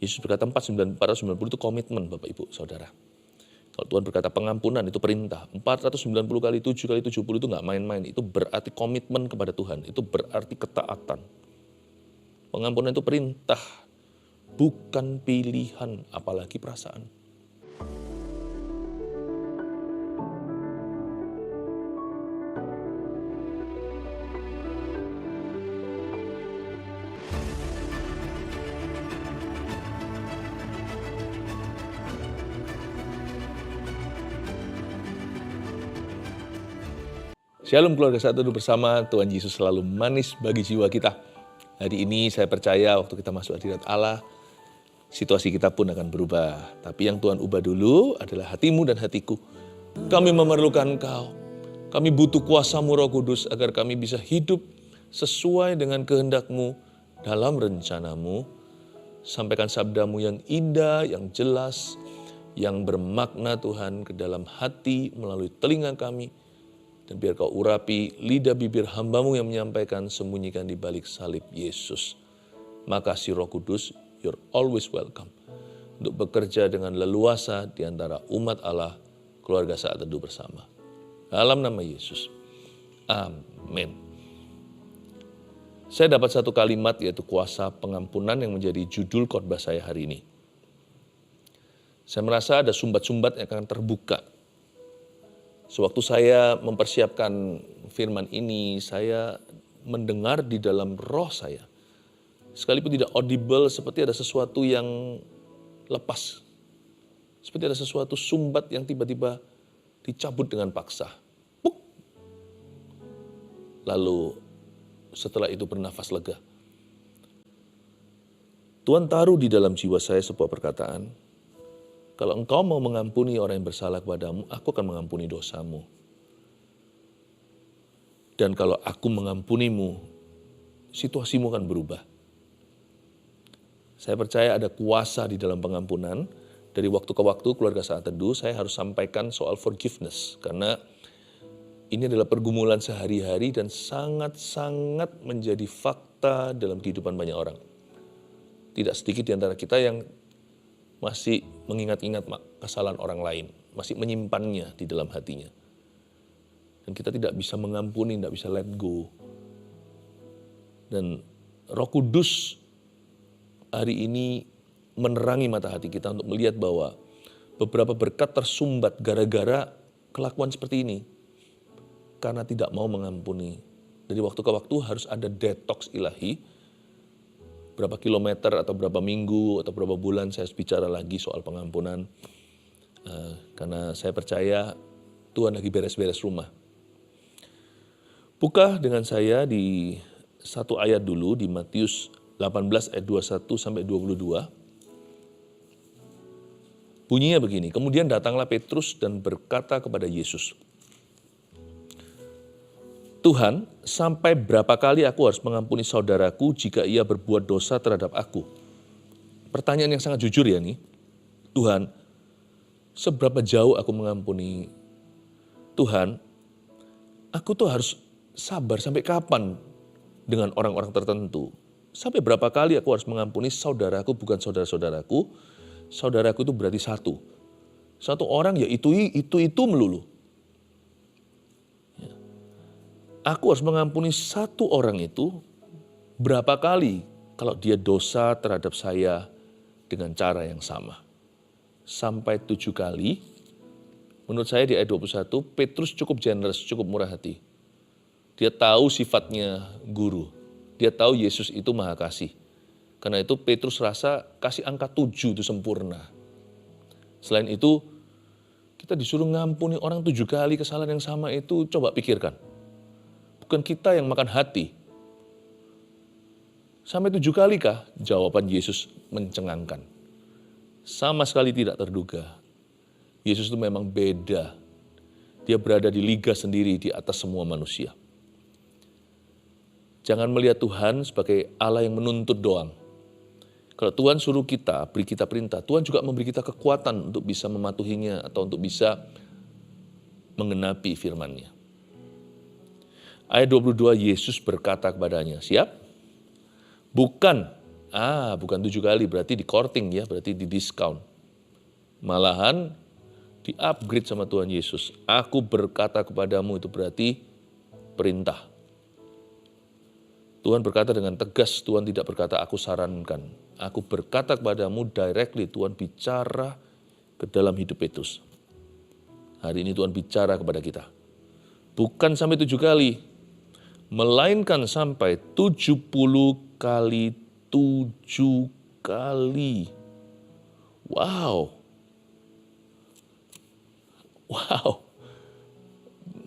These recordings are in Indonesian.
Yesus berkata 490 itu komitmen Bapak Ibu Saudara. Kalau Tuhan berkata pengampunan itu perintah. 490 kali 7 kali 70 itu nggak main-main. Itu berarti komitmen kepada Tuhan. Itu berarti ketaatan. Pengampunan itu perintah, bukan pilihan, apalagi perasaan. Shalom keluarga satu bersama, Tuhan Yesus selalu manis bagi jiwa kita. Hari ini saya percaya waktu kita masuk hadirat Allah, situasi kita pun akan berubah. Tapi yang Tuhan ubah dulu adalah hatimu dan hatiku. Kami memerlukan Engkau. Kami butuh kuasa-Mu Roh Kudus agar kami bisa hidup sesuai dengan kehendak-Mu dalam rencana-Mu. Sampaikan sabda-Mu yang indah, yang jelas, yang bermakna Tuhan ke dalam hati melalui telinga kami. Dan biar Kau urapi lidah bibir hamba-Mu yang menyampaikan, sembunyikan di balik salib Yesus. Makasih Roh Kudus, you're always welcome. Untuk bekerja dengan leluasa di antara umat Allah, keluarga saat teduh bersama. Dalam nama Yesus. Amin. Saya dapat satu kalimat yaitu kuasa pengampunan yang menjadi judul khotbah saya hari ini. Saya merasa ada sumbat-sumbat yang akan terbuka. Sewaktu saya mempersiapkan firman ini, saya mendengar di dalam roh saya. Sekalipun tidak audible, seperti ada sesuatu yang lepas. Seperti ada sesuatu sumbat yang tiba-tiba dicabut dengan paksa. Puk! Lalu setelah itu bernafas lega. Tuhan taruh di dalam jiwa saya sebuah perkataan. Kalau engkau mau mengampuni orang yang bersalah kepadamu, aku akan mengampuni dosamu. Dan kalau aku mengampunimu, situasimu akan berubah. Saya percaya ada kuasa di dalam pengampunan. Dari waktu ke waktu keluarga saat teduh, saya harus sampaikan soal forgiveness. Karena ini adalah pergumulan sehari-hari dan sangat-sangat menjadi fakta dalam kehidupan banyak orang. Tidak sedikit di antara kita yang masih mengingat-ingat kesalahan orang lain, masih menyimpannya di dalam hatinya. Dan kita tidak bisa mengampuni, tidak bisa let go. Dan Roh Kudus hari ini menerangi mata hati kita untuk melihat bahwa beberapa berkat tersumbat gara-gara kelakuan seperti ini. Karena tidak mau mengampuni. Dari waktu ke waktu harus ada detox ilahi. Berapa kilometer atau berapa minggu atau berapa bulan saya bicara lagi soal pengampunan. Karena saya percaya Tuhan lagi beres-beres rumah. Buka dengan saya di satu ayat dulu di Matius 18 ayat 21 sampai 22. Bunyinya begini, kemudian datanglah Petrus dan berkata kepada Yesus, Tuhan, sampai berapa kali aku harus mengampuni saudaraku jika ia berbuat dosa terhadap aku? Pertanyaan yang sangat jujur ya nih. Tuhan, seberapa jauh aku mengampuni? Tuhan, aku tuh harus sabar sampai kapan dengan orang-orang tertentu? Sampai berapa kali aku harus mengampuni saudaraku bukan saudara-saudaraku? Saudaraku itu berarti satu. Satu orang ya itu melulu. Aku harus mengampuni satu orang itu berapa kali kalau dia dosa terhadap saya dengan cara yang sama. Sampai 7 kali. Menurut saya di ayat 21, Petrus cukup generous, cukup murah hati. Dia tahu sifatnya guru. Dia tahu Yesus itu maha kasih. Karena itu Petrus rasa kasih angka 7 itu sempurna. Selain itu, kita disuruh ngampuni orang 7 kali kesalahan yang sama itu, coba pikirkan. Bukan kita yang makan hati. Sampai 7 kali kah? Jawaban Yesus mencengangkan. Sama sekali tidak terduga. Yesus itu memang beda. Dia berada di liga sendiri di atas semua manusia. Jangan melihat Tuhan sebagai Allah yang menuntut doang. Kalau Tuhan suruh kita, beri kita perintah, Tuhan juga memberi kita kekuatan untuk bisa mematuhinya atau untuk bisa menggenapi firman-Nya. Ayat 22, Yesus berkata kepadanya, siap? Bukan, Bukan 7 kali, berarti di courting ya, berarti di diskon. Malahan di-upgrade sama Tuhan Yesus. Aku berkata kepadamu, itu berarti perintah. Tuhan berkata dengan tegas, Tuhan tidak berkata aku sarankan. Aku berkata kepadamu directly, Tuhan bicara ke dalam hidup Petrus. Hari ini Tuhan bicara kepada kita. Bukan sampai 7 kali, melainkan sampai 70 kali 7 kali. Wow.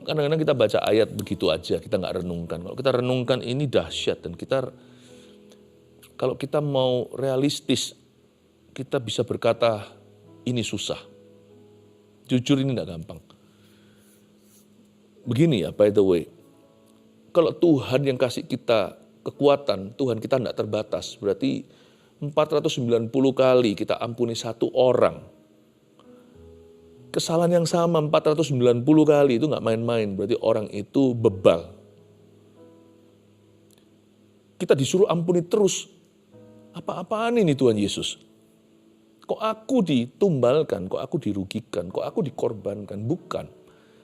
Kadang-kadang kita baca ayat begitu aja, kita nggak renungkan. Kalau kita renungkan ini dahsyat, dan kalau kita mau realistis, kita bisa berkata ini susah. Jujur ini nggak gampang. Begini ya, by the way, kalau Tuhan yang kasih kita kekuatan, Tuhan kita nggak terbatas, berarti 490 kali kita ampuni satu orang. Kesalahan yang sama 490 kali itu nggak main-main, berarti orang itu bebal. Kita disuruh ampuni terus. Apa-apaan ini Tuhan Yesus? Kok aku ditumbalkan, kok aku dirugikan, kok aku dikorbankan? Bukan.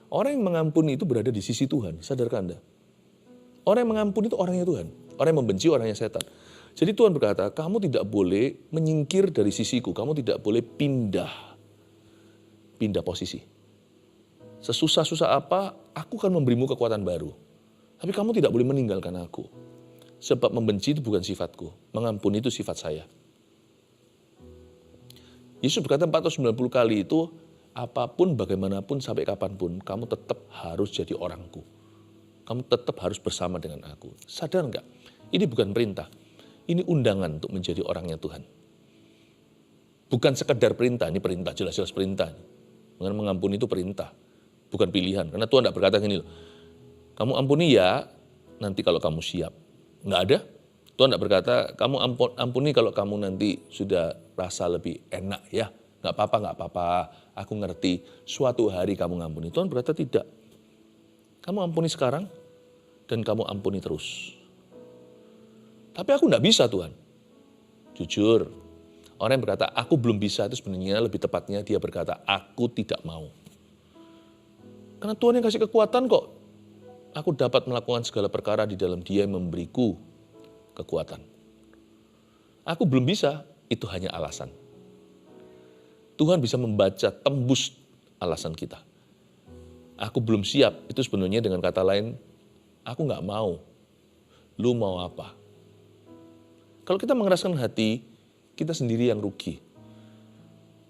Orang yang mengampuni itu berada di sisi Tuhan, sadarkah Anda? Orang yang mengampuni itu orangnya Tuhan. Orang yang membenci orangnya setan. Jadi Tuhan berkata, kamu tidak boleh menyingkir dari sisiku, kamu tidak boleh pindah posisi. Sesusah-susah apa, aku akan memberimu kekuatan baru. Tapi kamu tidak boleh meninggalkan aku. Sebab membenci itu bukan sifatku, mengampuni itu sifat saya. Yesus berkata 490 kali itu, apapun, bagaimanapun, sampai kapanpun, kamu tetap harus jadi orangku. Kamu tetap harus bersama dengan aku. Sadar enggak? Ini bukan perintah. Ini undangan untuk menjadi orangnya Tuhan. Bukan sekedar perintah, ini perintah, jelas-jelas perintah. Dengan mengampuni itu perintah, bukan pilihan. Karena Tuhan tidak berkata gini loh, kamu ampuni ya, nanti kalau kamu siap. Enggak ada. Tuhan tidak berkata, kamu ampuni kalau kamu nanti sudah rasa lebih enak ya. Enggak apa-apa, aku ngerti. Suatu hari kamu ngampuni. Tuhan berkata tidak. Kamu ampuni sekarang, dan kamu ampuni terus. Tapi aku enggak bisa Tuhan. Jujur. Orang yang berkata, aku belum bisa, itu sebenarnya lebih tepatnya dia berkata, aku tidak mau. Karena Tuhan yang kasih kekuatan kok. Aku dapat melakukan segala perkara di dalam Dia yang memberiku kekuatan. Aku belum bisa, itu hanya alasan. Tuhan bisa membaca, tembus alasan kita. Aku belum siap, itu sebenarnya dengan kata lain, aku nggak mau. Lu mau apa? Kalau kita mengeraskan hati, kita sendiri yang rugi.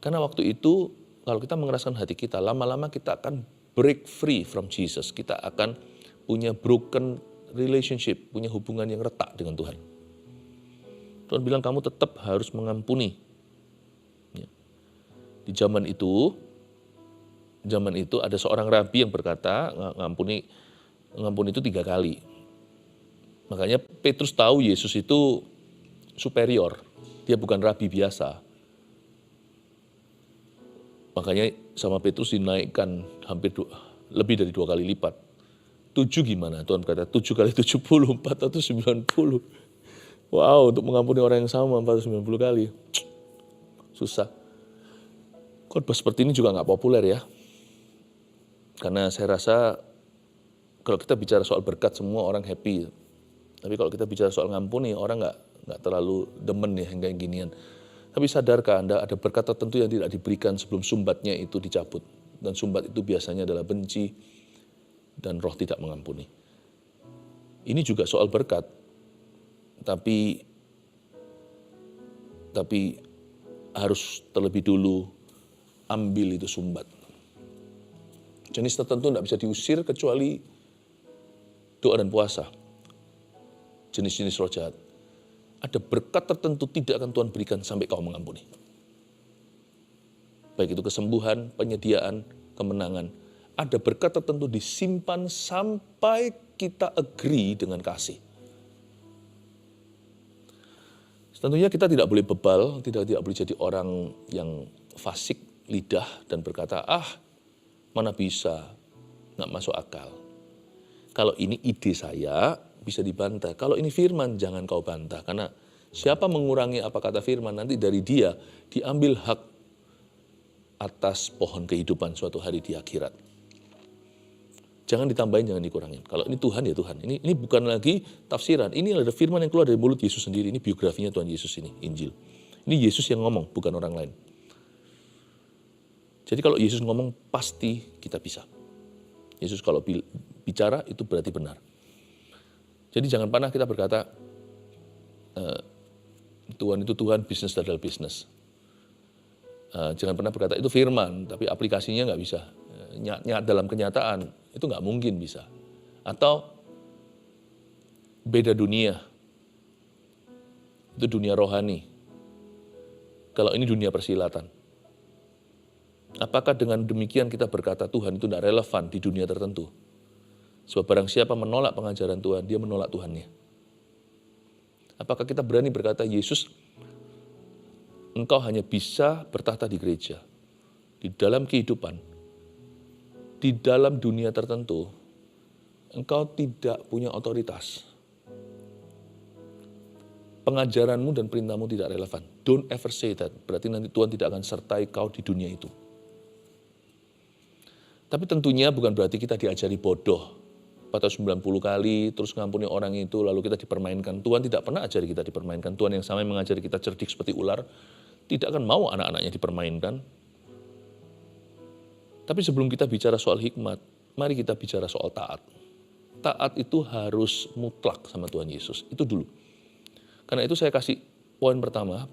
Karena waktu itu, kalau kita mengeraskan hati kita, lama-lama kita akan break free from Jesus. Kita akan punya broken relationship, punya hubungan yang retak dengan Tuhan. Tuhan bilang kamu tetap harus mengampuni. Ya. Di zaman itu ada seorang rabi yang berkata, ngampuni itu 3 kali. Makanya Petrus tahu Yesus itu superior. Dia bukan rabi biasa. Makanya sama Petrus dinaikkan lebih dari 2 kali lipat. 7 gimana? Tuhan berkata 7 kali 70, 490. Wow, untuk mengampuni orang yang sama 490 kali. Susah. Khotbah seperti ini juga nggak populer ya. Karena saya rasa kalau kita bicara soal berkat semua orang happy. Tapi kalau kita bicara soal ngampuni, orang nggak terlalu demen ya kayak ginian. Tapi sadarkah Anda ada berkat tertentu yang tidak diberikan sebelum sumbatnya itu dicabut. Dan sumbat itu biasanya adalah benci dan roh tidak mengampuni. Ini juga soal berkat. Tapi harus terlebih dulu ambil itu sumbat. Jenis tertentu tidak bisa diusir kecuali doa dan puasa. Jenis-jenis roh jahat. Ada berkat tertentu tidak akan Tuhan berikan sampai kau mengampuni. Baik itu kesembuhan, penyediaan, kemenangan. Ada berkat tertentu disimpan sampai kita agree dengan kasih. Tentunya kita tidak boleh bebal, tidak boleh jadi orang yang fasik lidah dan berkata, mana bisa, nggak masuk akal. Kalau ini ide saya, bisa dibantah. Kalau ini firman, jangan kau bantah. Karena Siapa mengurangi apa kata firman, nanti dari dia diambil hak atas pohon kehidupan suatu hari di akhirat. Jangan ditambahin, jangan dikurangin. Kalau ini Tuhan ya Tuhan. Ini bukan lagi tafsiran. Ini ada firman yang keluar dari mulut Yesus sendiri. Ini biografinya Tuhan Yesus ini, Injil. Ini Yesus yang ngomong, bukan orang lain. Jadi kalau Yesus ngomong, pasti kita bisa. Yesus kalau bicara, itu berarti benar. Jadi jangan pernah kita berkata, Tuhan itu Tuhan, bisnis adalah bisnis. Jangan pernah berkata itu firman, tapi aplikasinya nggak bisa. Dalam kenyataan, itu nggak mungkin bisa. Atau beda dunia, itu dunia rohani. Kalau ini dunia persilatan. Apakah dengan demikian kita berkata Tuhan itu tidak relevan di dunia tertentu? Sebab barang siapa menolak pengajaran Tuhan, dia menolak Tuhannya. Apakah kita berani berkata, Yesus, engkau hanya bisa bertahta di gereja, di dalam kehidupan, di dalam dunia tertentu, engkau tidak punya otoritas. Pengajaranmu dan perintahmu tidak relevan. Don't ever say that. Berarti nanti Tuhan tidak akan sertai kau di dunia itu. Tapi tentunya bukan berarti kita diajari bodoh. 490 kali, terus ngampuni orang itu, lalu kita dipermainkan. Tuhan tidak pernah ajari kita dipermainkan. Tuhan yang sama yang mengajari kita cerdik seperti ular, tidak akan mau anak-anaknya dipermainkan. Tapi sebelum kita bicara soal hikmat, mari kita bicara soal taat. Taat itu harus mutlak sama Tuhan Yesus, itu dulu. Karena itu saya kasih poin pertama,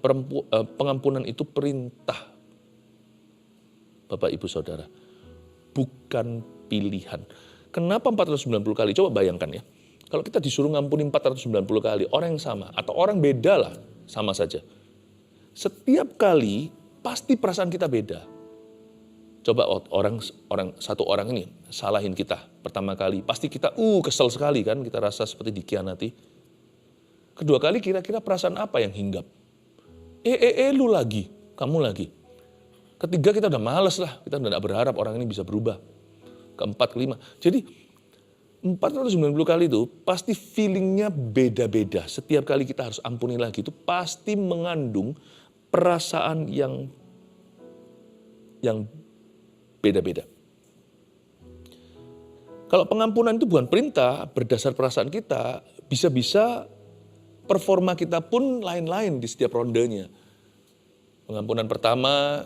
pengampunan itu perintah Bapak Ibu Saudara, bukan pilihan. Kenapa 490 kali? Coba bayangkan ya. Kalau kita disuruh ngampuni 490 kali, orang yang sama, atau orang beda lah, sama saja. Setiap kali, pasti perasaan kita beda. Coba satu orang ini salahin kita pertama kali, pasti kita kesel sekali kan, kita rasa seperti dikhianati. Kedua kali kira-kira perasaan apa yang hinggap? Lu lagi, kamu lagi. Ketiga kita udah males lah, kita udah gak berharap orang ini bisa berubah. Keempat, kelima. Jadi 490 kali itu pasti feelingnya beda-beda. Setiap kali kita harus ampuni lagi itu pasti mengandung perasaan yang beda-beda. Kalau pengampunan itu bukan perintah, berdasar perasaan kita, bisa-bisa performa kita pun lain-lain di setiap rondenya. Pengampunan pertama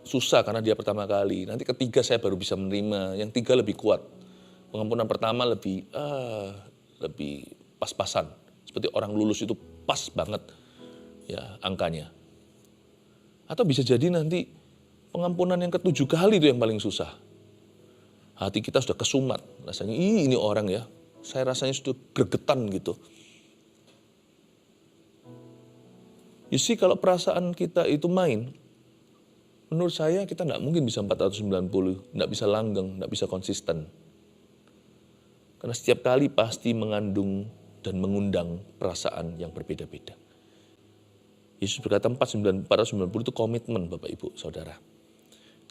susah karena dia pertama kali. Nanti ketiga saya baru bisa menerima, yang tiga lebih kuat. Pengampunan pertama lebih pas-pasan. Seperti orang lulus itu pas banget ya angkanya. Atau bisa jadi nanti pengampunan yang ketujuh kali itu yang paling susah. Hati kita sudah kesumat, rasanya ini orang ya, saya rasanya sudah gregetan gitu. You see, kalau perasaan kita itu main, menurut saya kita nggak mungkin bisa 490, nggak bisa langgeng, nggak bisa konsisten. Karena setiap kali pasti mengandung dan mengundang perasaan yang berbeda-beda. Yesus berkata 490 itu komitmen Bapak Ibu Saudara.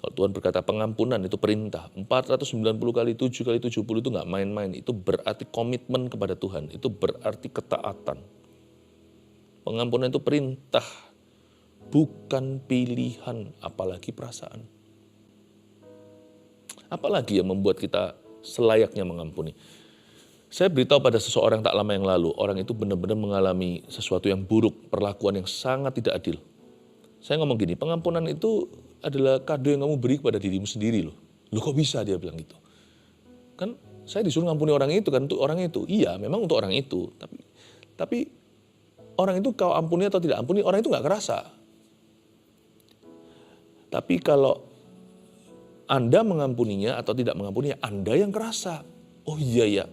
Kalau Tuhan berkata pengampunan itu perintah, 490 kali 7 kali 70 itu nggak main-main. Itu berarti komitmen kepada Tuhan, itu berarti ketaatan. Pengampunan itu perintah, bukan pilihan, apalagi perasaan. Apalagi yang membuat kita selayaknya mengampuni. Saya beritahu pada seseorang tak lama yang lalu, orang itu benar-benar mengalami sesuatu yang buruk, perlakuan yang sangat tidak adil. Saya ngomong gini, pengampunan itu adalah kado yang kamu beri kepada dirimu sendiri loh. Loh kok bisa dia bilang gitu? Kan saya disuruh ngampuni orang itu kan, untuk orang itu. Iya memang untuk orang itu, tapi orang itu kau ampuni atau tidak ampuni, orang itu gak kerasa. Tapi kalau Anda mengampuninya atau tidak mengampuninya, Anda yang kerasa. Oh iya ya.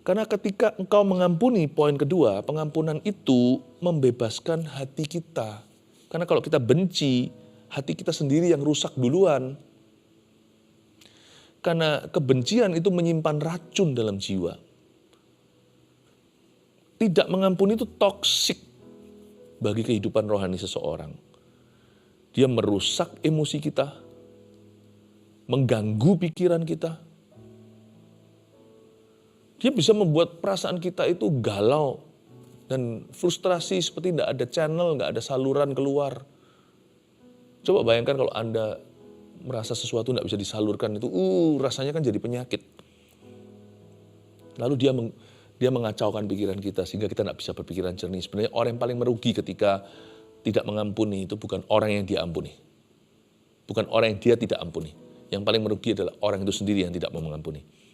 Karena ketika engkau mengampuni, poin kedua, pengampunan itu membebaskan hati kita. Karena kalau kita benci, hati kita sendiri yang rusak duluan. Karena kebencian itu menyimpan racun dalam jiwa. Tidak mengampuni itu toksik bagi kehidupan rohani seseorang. Dia merusak emosi kita, mengganggu pikiran kita. Dia bisa membuat perasaan kita itu galau Dan frustrasi seperti tidak ada channel, nggak ada saluran keluar. Coba bayangkan kalau Anda merasa sesuatu nggak bisa disalurkan itu, rasanya kan jadi penyakit. Lalu dia mengacaukan pikiran kita sehingga kita nggak bisa berpikiran jernih. Sebenarnya orang yang paling merugi ketika tidak mengampuni itu bukan orang yang dia ampuni. Bukan orang yang dia tidak ampuni. Yang paling merugi adalah orang itu sendiri yang tidak mau mengampuni.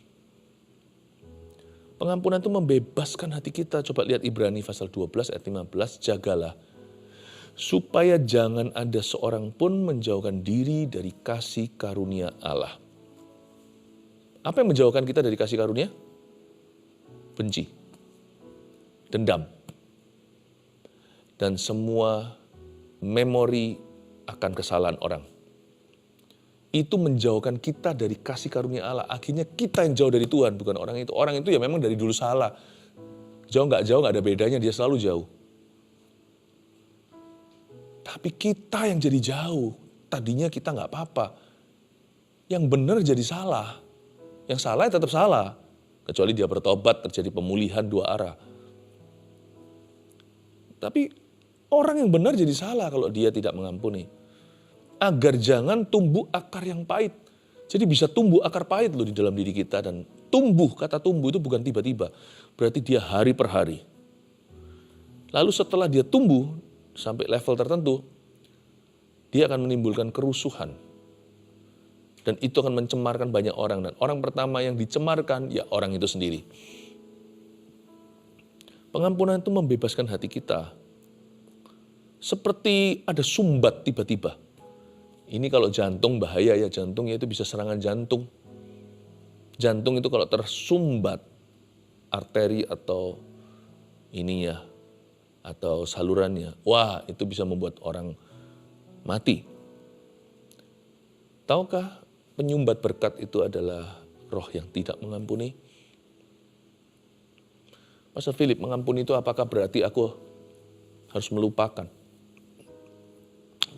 Pengampunan itu membebaskan hati kita. Coba lihat Ibrani pasal 12 ayat 15, jagalah supaya jangan ada seorang pun menjauhkan diri dari kasih karunia Allah. Apa yang menjauhkan kita dari kasih karunia? Benci, dendam, dan semua memori akan kesalahan orang. Itu menjauhkan kita dari kasih karunia Allah. Akhirnya kita yang jauh dari Tuhan, bukan orang itu. Orang itu ya memang dari dulu salah. Jauh nggak ada bedanya, dia selalu jauh. Tapi kita yang jadi jauh. Tadinya kita nggak apa-apa. Yang benar jadi salah. Yang salah ya tetap salah. Kecuali dia bertobat, terjadi pemulihan dua arah. Tapi orang yang benar jadi salah kalau dia tidak mengampuni. Agar jangan tumbuh akar yang pahit. Jadi bisa tumbuh akar pahit loh di dalam diri kita. Dan tumbuh, kata tumbuh itu bukan tiba-tiba. Berarti dia hari per hari. Lalu setelah dia tumbuh sampai level tertentu, dia akan menimbulkan kerusuhan. Dan itu akan mencemarkan banyak orang. Dan orang pertama yang dicemarkan, ya orang itu sendiri. Pengampunan itu membebaskan hati kita. Seperti ada sumbat tiba-tiba. Ini kalau jantung bahaya ya, jantungnya itu bisa serangan jantung. Jantung itu kalau tersumbat arteri atau ininya, atau salurannya, wah itu bisa membuat orang mati. Tahukah penyumbat berkat itu adalah roh yang tidak mengampuni? Pastor Philip, mengampuni itu apakah berarti aku harus melupakan?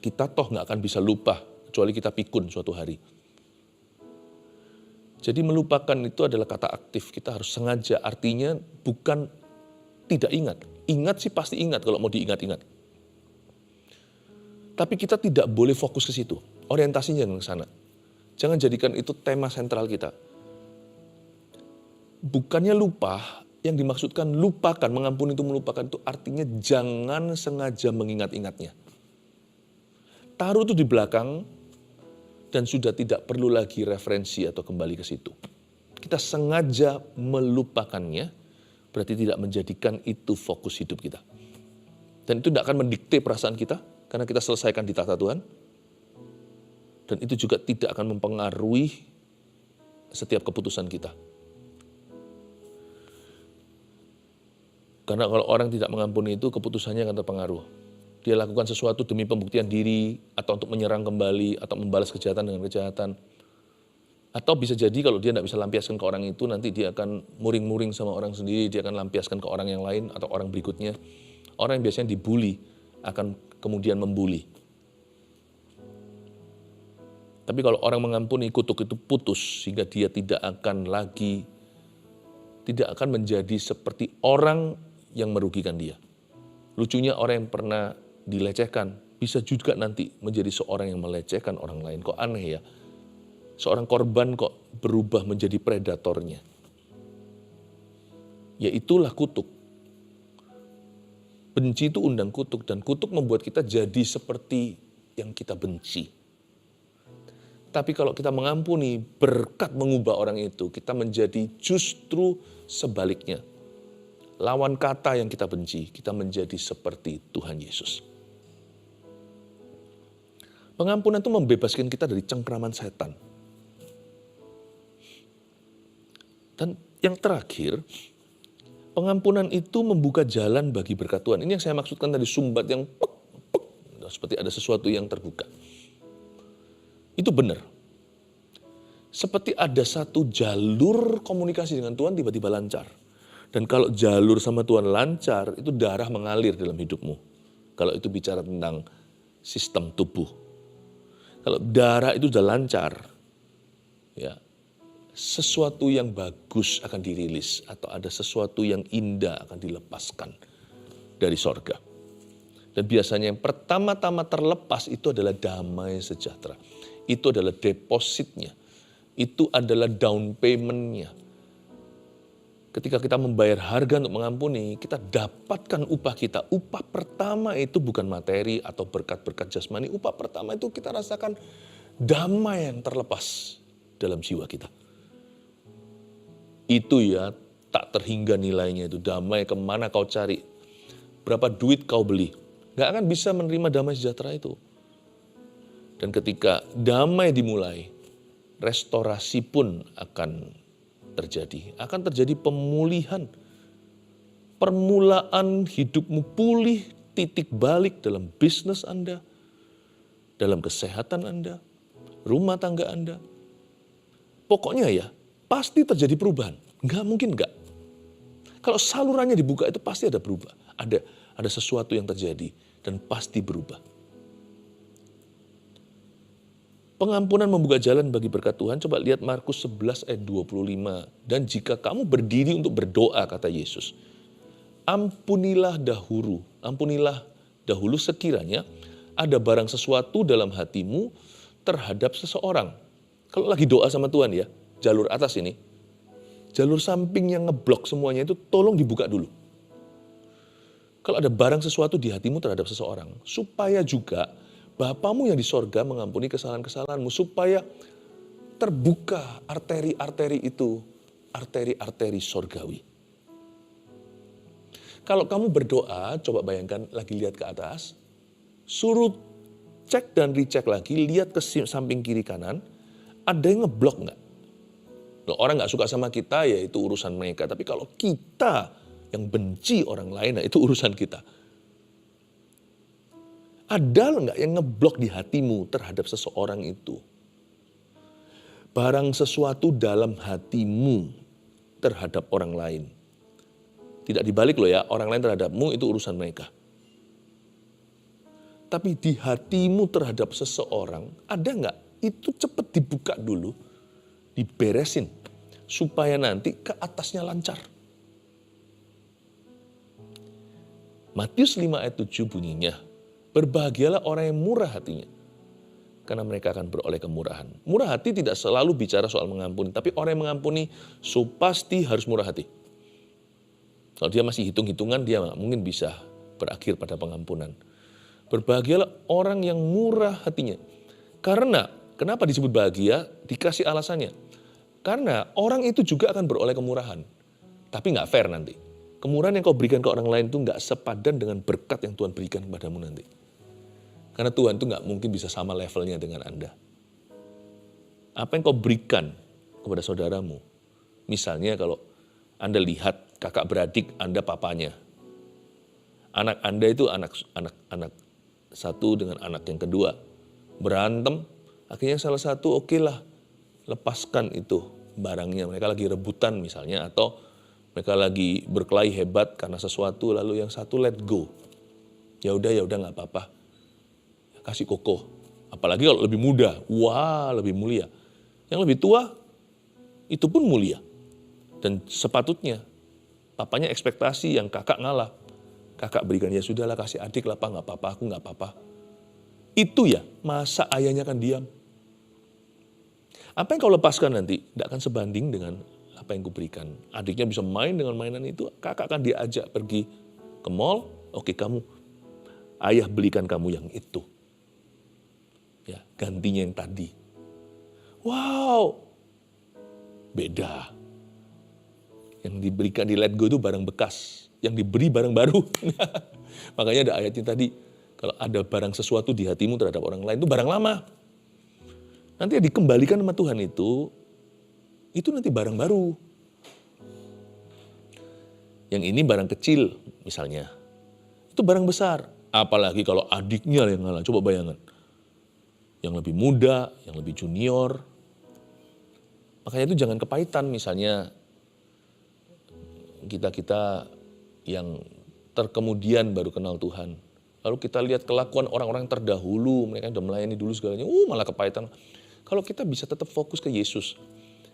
Kita toh nggak akan bisa lupa, kecuali kita pikun suatu hari. Jadi melupakan itu adalah kata aktif, kita harus sengaja, artinya bukan tidak ingat. Ingat sih pasti ingat kalau mau diingat-ingat. Tapi kita tidak boleh fokus ke situ, orientasinya jangan ke sana. Jangan jadikan itu tema sentral kita. Bukannya lupa, yang dimaksudkan lupakan, mengampuni itu melupakan itu artinya jangan sengaja mengingat-ingatnya. Taruh itu di belakang dan sudah tidak perlu lagi referensi atau kembali ke situ. Kita sengaja melupakannya, berarti tidak menjadikan itu fokus hidup kita. Dan itu tidak akan mendikte perasaan kita, karena kita selesaikan di tata Tuhan. Dan itu juga tidak akan mempengaruhi setiap keputusan kita. Karena kalau orang tidak mengampuni itu, keputusannya akan terpengaruh. Dia lakukan sesuatu demi pembuktian diri, atau untuk menyerang kembali, atau membalas kejahatan dengan kejahatan. Atau bisa jadi kalau dia tidak bisa lampiaskan ke orang itu, nanti dia akan muring-muring sama orang sendiri, dia akan lampiaskan ke orang yang lain, atau orang berikutnya. Orang yang biasanya dibully, akan kemudian membuli. Tapi kalau orang mengampuni, kutuk itu putus, sehingga dia tidak akan menjadi seperti orang yang merugikan dia. Lucunya orang yang pernah dilecehkan, bisa juga nanti menjadi seorang yang melecehkan orang lain. Kok aneh ya? Seorang korban kok berubah menjadi predatornya. Ya itulah kutuk. Benci itu undang kutuk, dan kutuk membuat kita jadi seperti yang kita benci. Tapi kalau kita mengampuni, berkat mengubah orang itu, kita menjadi justru sebaliknya. Lawan kata yang kita benci, kita menjadi seperti Tuhan Yesus. Pengampunan itu membebaskan kita dari cengkraman setan. Dan yang terakhir, pengampunan itu membuka jalan bagi berkat Tuhan. Ini yang saya maksudkan tadi, sumbat yang seperti ada sesuatu yang terbuka. Itu benar. Seperti ada satu jalur komunikasi dengan Tuhan tiba-tiba lancar. Dan kalau jalur sama Tuhan lancar, itu darah mengalir dalam hidupmu. Kalau itu bicara tentang sistem tubuh. Kalau darah itu sudah lancar, ya, sesuatu yang bagus akan dirilis, atau ada sesuatu yang indah akan dilepaskan. dari sorga. Dan biasanya yang pertama-tama terlepas itu adalah damai sejahtera. Itu adalah depositnya. Itu adalah down payment-nya. Ketika kita membayar harga untuk mengampuni, kita dapatkan upah kita. Upah pertama itu bukan materi atau berkat-berkat jasmani. Upah pertama itu kita rasakan damai yang terlepas dalam jiwa kita. Itu ya tak terhingga nilainya itu. Damai kemana kau cari. Berapa duit kau beli. Gak akan bisa menerima damai sejahtera itu. Dan ketika damai dimulai, restorasi pun akan terjadi. Akan terjadi pemulihan. Permulaan hidupmu pulih, titik balik dalam bisnis Anda, dalam kesehatan Anda, rumah tangga Anda. Pokoknya ya, pasti terjadi perubahan. Nggak mungkin nggak. Kalau salurannya dibuka itu pasti ada berubah. Ada sesuatu yang terjadi dan pasti berubah. Pengampunan membuka jalan bagi berkat Tuhan. Coba lihat Markus 11 ayat 25. Dan jika kamu berdiri untuk berdoa, kata Yesus, ampunilah dahulu sekiranya ada barang sesuatu dalam hatimu terhadap seseorang. Kalau lagi doa sama Tuhan ya, jalur atas ini, jalur samping yang ngeblok semuanya itu tolong dibuka dulu. Kalau ada barang sesuatu di hatimu terhadap seseorang, supaya juga Bapamu yang di sorga mengampuni kesalahan-kesalahanmu, supaya terbuka arteri-arteri itu, arteri-arteri sorgawi. Kalau kamu berdoa, coba bayangkan lagi lihat ke atas, suruh cek dan recheck lagi, lihat ke samping kiri kanan, ada yang ngeblok nggak? Orang nggak suka sama kita, ya itu urusan mereka. Tapi kalau kita yang benci orang lain, nah itu urusan kita. Ada nggak yang ngeblok di hatimu terhadap seseorang itu? Barang sesuatu dalam hatimu terhadap orang lain. Tidak dibalik loh ya, orang lain terhadapmu itu urusan mereka. Tapi di hatimu terhadap seseorang, ada nggak? Itu cepat dibuka dulu, diberesin. Supaya nanti ke atasnya lancar. Matius 5 ayat 7 bunyinya, berbahagialah orang yang murah hatinya, karena mereka akan beroleh kemurahan. Murah hati tidak selalu bicara soal mengampuni, tapi orang yang mengampuni pasti harus murah hati. Kalau dia masih hitung-hitungan, dia mungkin bisa berakhir pada pengampunan. Berbahagialah orang yang murah hatinya. Karena, kenapa disebut bahagia? Dikasih alasannya. Karena orang itu juga akan beroleh kemurahan. Tapi nggak fair nanti. Kemurahan yang kau berikan ke orang lain itu nggak sepadan dengan berkat yang Tuhan berikan kepadamu nanti. Karena Tuhan itu nggak mungkin bisa sama levelnya dengan Anda. Apa yang kau berikan kepada saudaramu. Misalnya kalau Anda lihat kakak beradik Anda papanya. Anak Anda itu anak satu dengan anak yang kedua. Berantem, akhirnya salah satu oke lah. Lepaskan itu barangnya. Mereka lagi rebutan misalnya, atau mereka lagi berkelahi hebat karena sesuatu, lalu yang satu let go. Ya udah nggak apa-apa. Kasih kokoh. Apalagi kalau lebih muda, wah lebih mulia. Yang lebih tua, itu pun mulia. Dan sepatutnya, papanya ekspektasi yang kakak ngalah. Kakak berikan, ya sudahlah kasih adik lah pak, nggak apa-apa, aku nggak apa-apa. Itu ya, masa ayahnya akan diam. Apa yang kau lepaskan nanti, tidak akan sebanding dengan apa yang kuberikan. Adiknya bisa main dengan mainan itu, kakak akan diajak pergi ke mall, oke kamu, ayah belikan kamu yang itu. Ya, gantinya yang tadi. Wow, beda. Yang diberikan di let go itu barang bekas, yang diberi barang baru. Makanya ada ayatnya tadi, kalau ada barang sesuatu di hatimu terhadap orang lain, itu barang lama. Nanti yang dikembalikan sama Tuhan itu nanti barang baru. Yang ini barang kecil misalnya, itu barang besar. Apalagi kalau adiknya yang ngalah, coba bayangkan. Yang lebih muda, yang lebih junior. Makanya itu jangan kepahitan misalnya kita yang terkemudian baru kenal Tuhan. Lalu kita lihat kelakuan orang-orang yang terdahulu, mereka udah melayani dulu segalanya, malah kepahitan. Kalau kita bisa tetap fokus ke Yesus,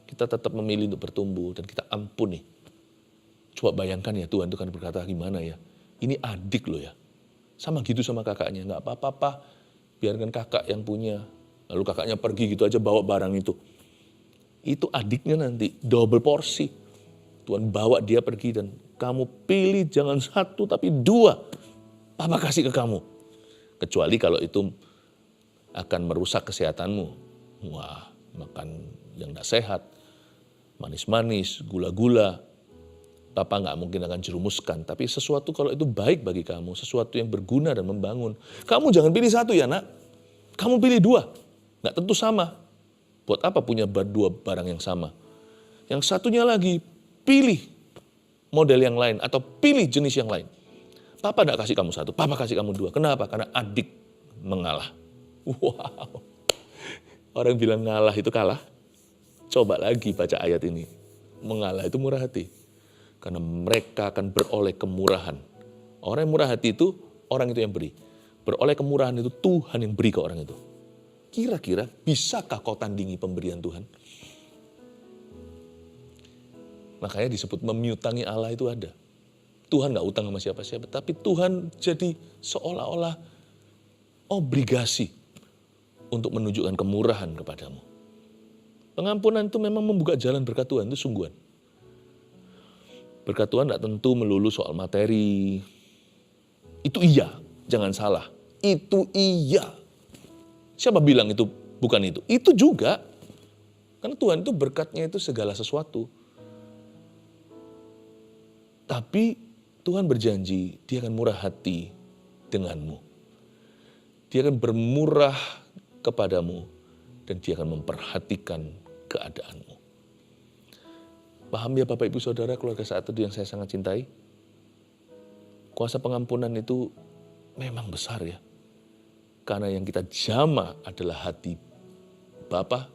kita tetap memilih untuk bertumbuh dan kita ampuni. Coba bayangkan ya Tuhan itu kan berkata gimana ya. Ini adik loh ya. Sama gitu sama kakaknya, nggak apa-apa, biarkan kakak yang punya. Lalu kakaknya pergi gitu aja bawa barang itu. Itu adiknya nanti, double porsi. Tuhan bawa dia pergi dan kamu pilih jangan 1 tapi 2. Papa kasih ke kamu. Kecuali kalau itu akan merusak kesehatanmu. Wah, makan yang tidak sehat, manis-manis, gula-gula. Papa nggak mungkin akan jerumuskan, tapi sesuatu kalau itu baik bagi kamu, sesuatu yang berguna dan membangun. Kamu jangan pilih 1 ya nak, kamu pilih 2, nggak tentu sama. Buat apa punya 2 barang yang sama? Yang satunya lagi, pilih model yang lain atau pilih jenis yang lain. Papa nggak kasih kamu 1, papa kasih kamu 2. Kenapa? Karena adik mengalah. Wow, orang bilang ngalah itu kalah. Coba lagi baca ayat ini, mengalah itu murah hati. Karena mereka akan beroleh kemurahan. Orang yang murah hati itu, orang itu yang beri. Beroleh kemurahan itu Tuhan yang beri ke orang itu. Kira-kira bisakah kau tandingi pemberian Tuhan? Makanya disebut memiutangi Allah itu ada. Tuhan gak utang sama siapa-siapa, tapi Tuhan jadi seolah-olah obligasi untuk menunjukkan kemurahan kepadamu. Pengampunan itu memang membuka jalan berkat Tuhan, itu sungguhan. Berkat Tuhan tidak tentu melulu soal materi. Itu iya, jangan salah. Itu iya. Siapa bilang itu bukan itu? Itu juga. Karena Tuhan itu berkatnya itu segala sesuatu. Tapi Tuhan berjanji dia akan murah hati denganmu. Dia akan bermurah kepadamu dan dia akan memperhatikan keadaanmu. Paham ya Bapak Ibu Saudara, keluarga Saat Teduh yang saya sangat cintai? Kuasa pengampunan itu memang besar ya. Karena yang kita jamah adalah hati Bapa,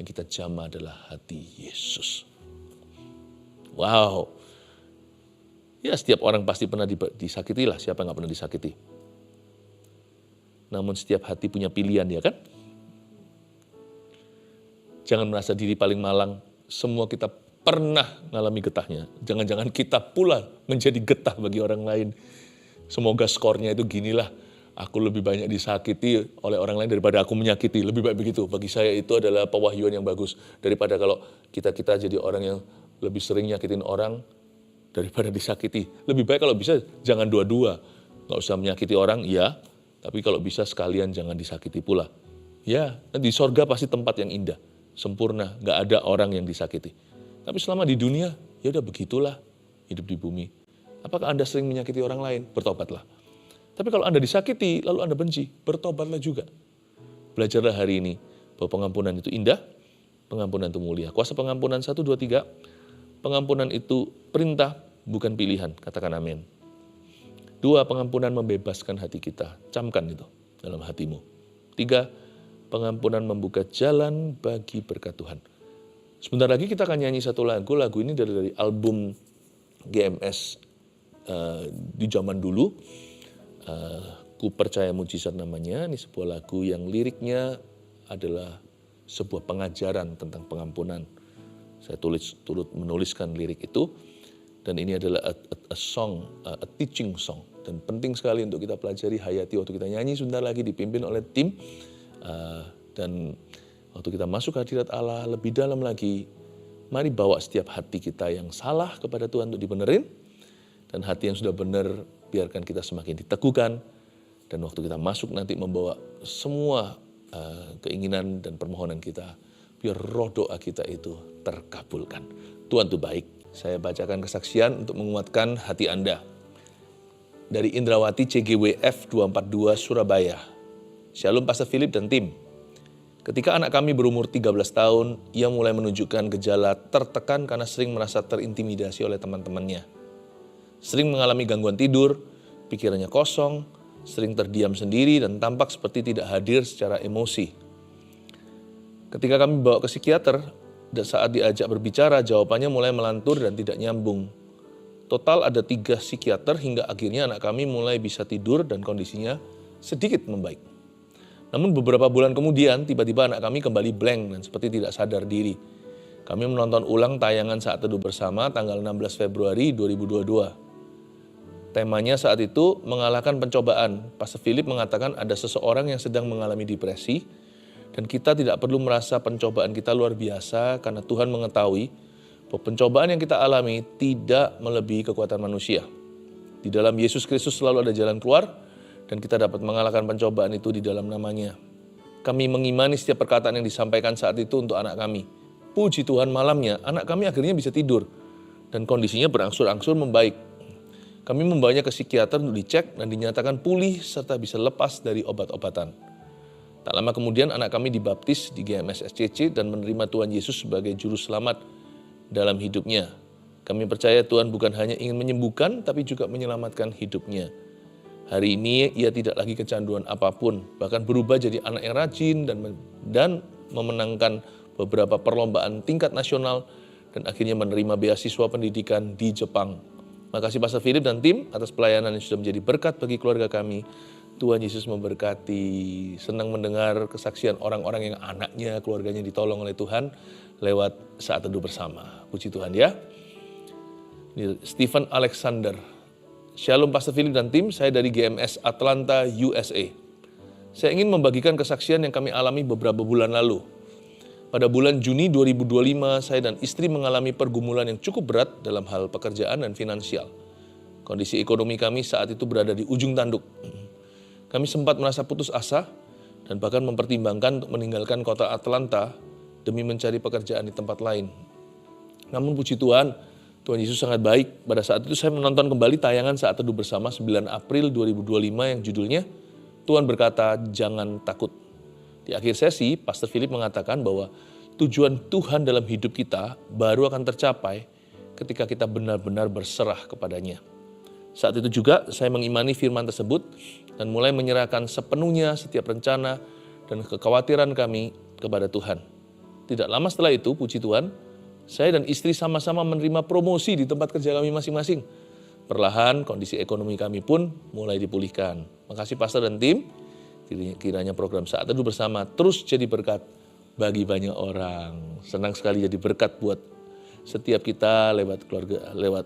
yang kita jamah adalah hati Yesus. Wow. Ya setiap orang pasti pernah disakiti lah, siapa yang gak pernah disakiti. Namun setiap hati punya pilihan ya kan? Jangan merasa diri paling malang, semua kita pernah mengalami getahnya. Jangan-jangan kita pula menjadi getah bagi orang lain. Semoga skornya itu ginilah, aku lebih banyak disakiti oleh orang lain daripada aku menyakiti. Lebih baik begitu, bagi saya itu adalah pewahyuan yang bagus. Daripada kalau kita jadi orang yang lebih sering nyakitin orang daripada disakiti. Lebih baik kalau bisa jangan dua-dua. Gak usah menyakiti orang, ya. Tapi kalau bisa sekalian jangan disakiti pula. Ya, di sorga pasti tempat yang indah. Sempurna, gak ada orang yang disakiti. Tapi selama di dunia, ya udah begitulah hidup di bumi. Apakah Anda sering menyakiti orang lain? Bertobatlah. Tapi kalau Anda disakiti, lalu Anda benci, bertobatlah juga. Belajarlah hari ini bahwa pengampunan itu indah, pengampunan itu mulia. Kuasa pengampunan 1, 2, 3, pengampunan itu perintah, bukan pilihan. Katakan amin. 2, pengampunan membebaskan hati kita. Camkan itu dalam hatimu. 3, pengampunan membuka jalan bagi berkat Tuhan. Sebentar lagi kita akan nyanyi satu lagu. Lagu ini dari album GMS di zaman dulu. Ku Percaya Mujizat namanya. Ini sebuah lagu yang liriknya adalah sebuah pengajaran tentang pengampunan. Saya turut menuliskan lirik itu. Dan ini adalah a song, a teaching song. Dan penting sekali untuk kita pelajari, hayati waktu kita nyanyi. Sebentar lagi dipimpin oleh tim. Dan waktu kita masuk ke hadirat Allah lebih dalam lagi, mari bawa setiap hati kita yang salah kepada Tuhan untuk dibenerin. Dan hati yang sudah benar, biarkan kita semakin diteguhkan. Dan waktu kita masuk nanti membawa semua keinginan dan permohonan kita, biar roh doa kita itu terkabulkan. Tuhan itu baik. Saya bacakan kesaksian untuk menguatkan hati Anda. Dari Indrawati CGWF 242 Surabaya. Shalom Pastor Philip dan tim. Ketika anak kami berumur 13 tahun, ia mulai menunjukkan gejala tertekan karena sering merasa terintimidasi oleh teman-temannya. Sering mengalami gangguan tidur, pikirannya kosong, sering terdiam sendiri dan tampak seperti tidak hadir secara emosi. Ketika kami bawa ke psikiater, dan saat diajak berbicara, jawabannya mulai melantur dan tidak nyambung. Total ada 3 psikiater hingga akhirnya anak kami mulai bisa tidur dan kondisinya sedikit membaik. Namun beberapa bulan kemudian tiba-tiba anak kami kembali blank dan seperti tidak sadar diri. Kami menonton ulang tayangan Saat Teduh Bersama tanggal 16 Februari 2022. Temanya saat itu mengalahkan pencobaan. Pastor Philip mengatakan ada seseorang yang sedang mengalami depresi dan kita tidak perlu merasa pencobaan kita luar biasa karena Tuhan mengetahui bahwa pencobaan yang kita alami tidak melebihi kekuatan manusia. Di dalam Yesus Kristus selalu ada jalan keluar dan kita dapat mengalahkan pencobaan itu di dalam namanya. Kami mengimani setiap perkataan yang disampaikan saat itu untuk anak kami. Puji Tuhan, malamnya anak kami akhirnya bisa tidur dan kondisinya berangsur-angsur membaik. Kami membawanya ke psikiater untuk dicek dan dinyatakan pulih serta bisa lepas dari obat-obatan. Tak lama kemudian anak kami dibaptis di GMS SCC dan menerima Tuhan Yesus sebagai juru selamat dalam hidupnya. Kami percaya Tuhan bukan hanya ingin menyembuhkan tapi juga menyelamatkan hidupnya. Hari ini ia tidak lagi kecanduan apapun, bahkan berubah jadi anak yang rajin dan memenangkan beberapa perlombaan tingkat nasional dan akhirnya menerima beasiswa pendidikan di Jepang. Makasih Pastor Philip dan tim atas pelayanan yang sudah menjadi berkat bagi keluarga kami. Tuhan Yesus memberkati. Senang mendengar kesaksian orang-orang yang anaknya, keluarganya ditolong oleh Tuhan lewat saat teduh bersama. Puji Tuhan ya. Ini Stephen Alexander. Shalom Pastor Philip dan tim, saya dari GMS Atlanta, USA. Saya ingin membagikan kesaksian yang kami alami beberapa bulan lalu. Pada bulan Juni 2025, saya dan istri mengalami pergumulan yang cukup berat dalam hal pekerjaan dan finansial. Kondisi ekonomi kami saat itu berada di ujung tanduk. Kami sempat merasa putus asa dan bahkan mempertimbangkan untuk meninggalkan kota Atlanta demi mencari pekerjaan di tempat lain. Namun puji Tuhan, Tuhan Yesus sangat baik. Pada saat itu saya menonton kembali tayangan saat teduh bersama 9 April 2025 yang judulnya Tuhan berkata, jangan takut. Di akhir sesi, Pastor Philip mengatakan bahwa tujuan Tuhan dalam hidup kita baru akan tercapai ketika kita benar-benar berserah kepadanya. Saat itu juga saya mengimani firman tersebut dan mulai menyerahkan sepenuhnya setiap rencana dan kekhawatiran kami kepada Tuhan. Tidak lama setelah itu, puji Tuhan, saya dan istri sama-sama menerima promosi di tempat kerja kami masing-masing. Perlahan kondisi ekonomi kami pun mulai dipulihkan. Makasih Pastor dan tim. Kiranya program Saat Teduh Bersama terus jadi berkat bagi banyak orang. Senang sekali jadi berkat buat setiap kita lewat keluarga, lewat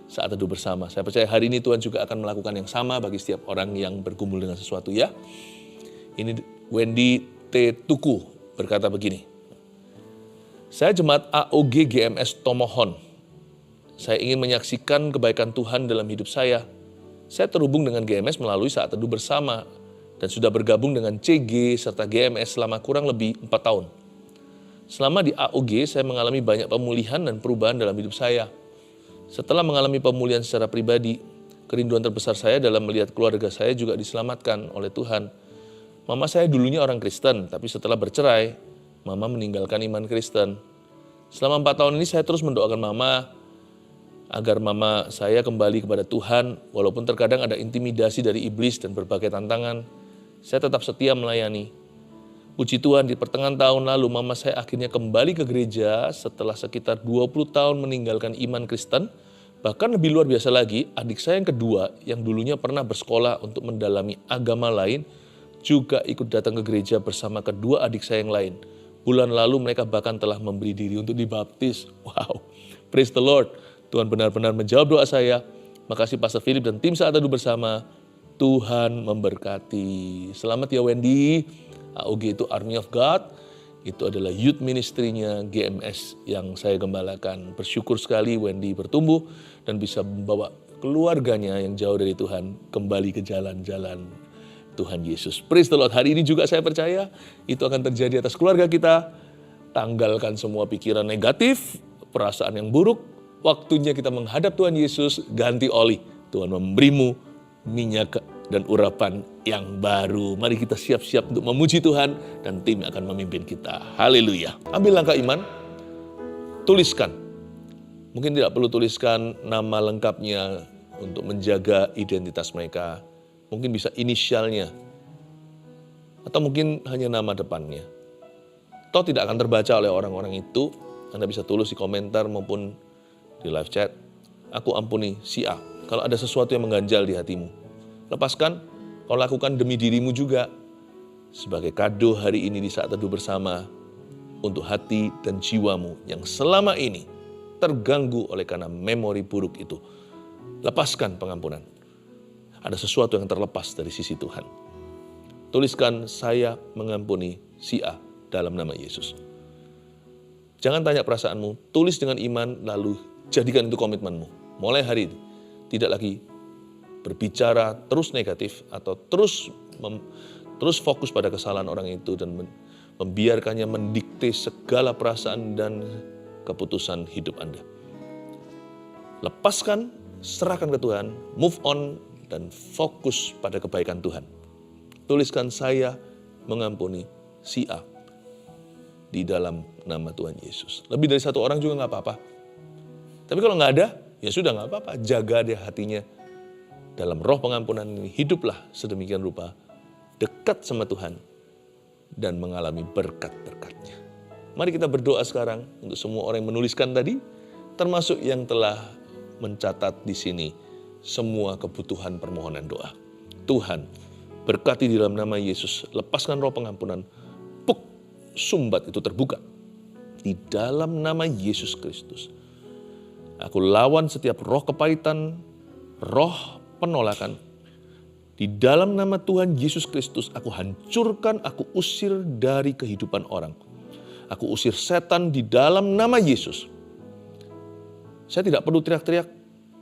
Saat Teduh Bersama. Saya percaya hari ini Tuhan juga akan melakukan yang sama bagi setiap orang yang bergumul dengan sesuatu ya. Ini Wendy T. Tuku berkata begini. Saya jemaat AOG GMS Tomohon. Saya ingin menyaksikan kebaikan Tuhan dalam hidup saya. Saya terhubung dengan GMS melalui Saat Teduh Bersama dan sudah bergabung dengan CG serta GMS selama kurang lebih 4 tahun. Selama di AOG, saya mengalami banyak pemulihan dan perubahan dalam hidup saya. Setelah mengalami pemulihan secara pribadi, kerinduan terbesar saya dalam melihat keluarga saya juga diselamatkan oleh Tuhan. Mama saya dulunya orang Kristen, tapi setelah bercerai, Mama meninggalkan iman Kristen. Selama 4 tahun ini saya terus mendoakan Mama, agar Mama saya kembali kepada Tuhan, walaupun terkadang ada intimidasi dari iblis dan berbagai tantangan. Saya tetap setia melayani. Puji Tuhan, di pertengahan tahun lalu Mama saya akhirnya kembali ke gereja setelah sekitar 20 tahun meninggalkan iman Kristen. Bahkan lebih luar biasa lagi, adik saya yang kedua yang dulunya pernah bersekolah untuk mendalami agama lain juga ikut datang ke gereja bersama kedua adik saya yang lain. Bulan lalu mereka bahkan telah memberi diri untuk dibaptis. Wow, praise the Lord. Tuhan benar-benar menjawab doa saya. Makasih Pastor Philip dan tim Saat Teduh Bersama. Tuhan memberkati. Selamat ya Wendy. AOG itu Army of God. Itu adalah youth ministry-nya GMS yang saya gembalakan. Bersyukur sekali Wendy bertumbuh dan bisa membawa keluarganya yang jauh dari Tuhan kembali ke jalan-jalan Tuhan Yesus. Praise the Lord. Hari ini juga saya percaya itu akan terjadi atas keluarga kita. Tanggalkan semua pikiran negatif, perasaan yang buruk. Waktunya kita menghadap Tuhan Yesus, ganti oli. Tuhan memberimu minyak dan urapan yang baru. Mari kita siap-siap untuk memuji Tuhan dan tim akan memimpin kita. Haleluya. Ambil langkah iman, tuliskan. Mungkin tidak perlu tuliskan nama lengkapnya untuk menjaga identitas mereka. Mungkin bisa inisialnya. Atau mungkin hanya nama depannya. Toh tidak akan terbaca oleh orang-orang itu. Anda bisa tulis di komentar maupun di live chat. Aku ampuni si A. Kalau ada sesuatu yang mengganjal di hatimu, lepaskan, kau lakukan demi dirimu juga. Sebagai kado hari ini di Saat Teduh Bersama, untuk hati dan jiwamu yang selama ini terganggu oleh karena memori buruk itu. Lepaskan pengampunan. Ada sesuatu yang terlepas dari sisi Tuhan. Tuliskan, saya mengampuni si A dalam nama Yesus. Jangan tanya perasaanmu, tulis dengan iman lalu jadikan itu komitmenmu. Mulai hari ini, tidak lagi berbicara terus negatif atau terus fokus pada kesalahan orang itu dan membiarkannya mendikte segala perasaan dan keputusan hidup Anda. Lepaskan, serahkan ke Tuhan, move on, dan fokus pada kebaikan Tuhan. Tuliskan, saya mengampuni si A di dalam nama Tuhan Yesus. Lebih dari satu orang juga nggak apa-apa. Tapi kalau nggak ada, ya sudah nggak apa-apa. Jaga dia hatinya dalam roh pengampunan ini. Hiduplah sedemikian rupa, dekat sama Tuhan, dan mengalami berkat-berkatnya. Mari kita berdoa sekarang untuk semua orang yang menuliskan tadi, termasuk yang telah mencatat di sini semua kebutuhan permohonan doa. Tuhan, berkati di dalam nama Yesus, lepaskan roh pengampunan, sumbat itu terbuka. Di dalam nama Yesus Kristus, aku lawan setiap roh kepahitan, roh penolakan. Di dalam nama Tuhan Yesus Kristus, aku hancurkan, aku usir dari kehidupan orang. Aku usir setan di dalam nama Yesus. Saya tidak perlu teriak-teriak,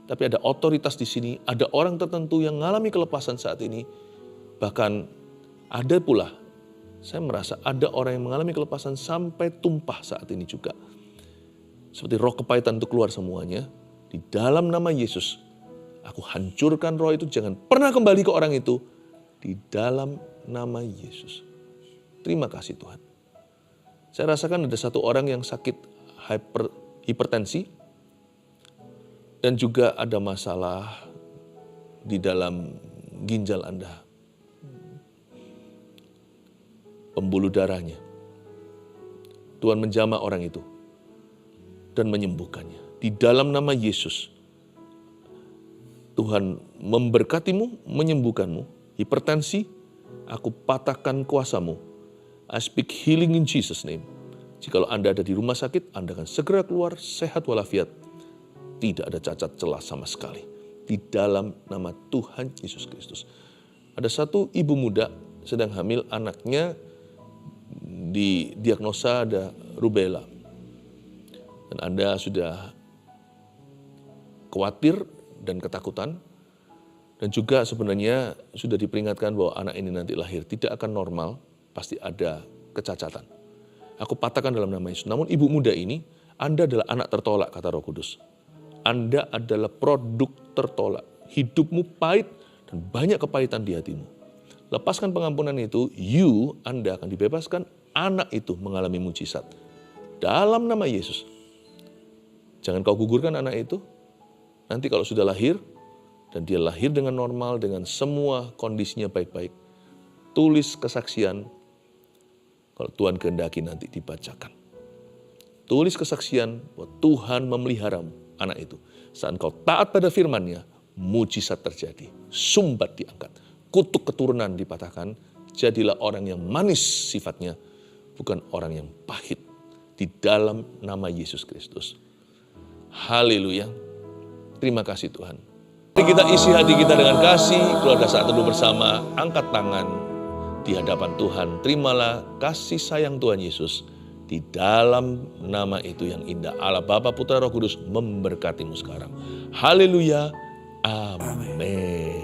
tapi ada otoritas di sini. Ada orang tertentu yang mengalami kelepasan saat ini. Bahkan ada pula, saya merasa ada orang yang mengalami kelepasan sampai tumpah saat ini juga. Seperti roh kepahitan itu keluar semuanya. Di dalam nama Yesus, aku hancurkan roh itu, jangan pernah kembali ke orang itu. Di dalam nama Yesus. Terima kasih Tuhan. Saya rasakan ada satu orang yang sakit hipertensi. Dan juga ada masalah di dalam ginjal Anda. Pembuluh darahnya. Tuhan menjamah orang itu. Dan menyembuhkannya. Di dalam nama Yesus. Tuhan memberkatimu, menyembuhkanmu. Hipertensi, aku patahkan kuasamu. I speak healing in Jesus' name. Jikalau Anda ada di rumah sakit, Anda akan segera keluar sehat walafiat. Tidak ada cacat celah sama sekali. Di dalam nama Tuhan Yesus Kristus. Ada satu ibu muda sedang hamil, anaknya didiagnosa ada rubella. Dan Anda sudah khawatir dan ketakutan. Dan juga sebenarnya sudah diperingatkan bahwa anak ini nanti lahir tidak akan normal, pasti ada kecacatan. Aku patahkan dalam nama Yesus. Namun ibu muda ini, Anda adalah anak tertolak, kata Roh Kudus. Anda adalah produk tertolak. Hidupmu pahit dan banyak kepahitan di hatimu. Lepaskan pengampunan itu, Anda akan dibebaskan, anak itu mengalami mujizat. Dalam nama Yesus. Jangan kau gugurkan anak itu. Nanti kalau sudah lahir, dan dia lahir dengan normal, dengan semua kondisinya baik-baik. Tulis kesaksian, kalau Tuhan kehendaki nanti dibacakan. Tulis kesaksian bahwa Tuhan memeliharamu, anak itu. Saat kau taat pada firman-Nya, mujizat terjadi. Sumbat diangkat. Kutuk keturunan dipatahkan. Jadilah orang yang manis sifatnya, bukan orang yang pahit. Di dalam nama Yesus Kristus. Haleluya. Terima kasih Tuhan. Mari kita isi hati kita dengan kasih. Keluarga saat teduh bersama, angkat tangan di hadapan Tuhan. Terimalah kasih sayang Tuhan Yesus. Di dalam nama itu yang indah, Allah Bapa, Putra, Roh Kudus memberkatimu sekarang. Haleluya. Amin.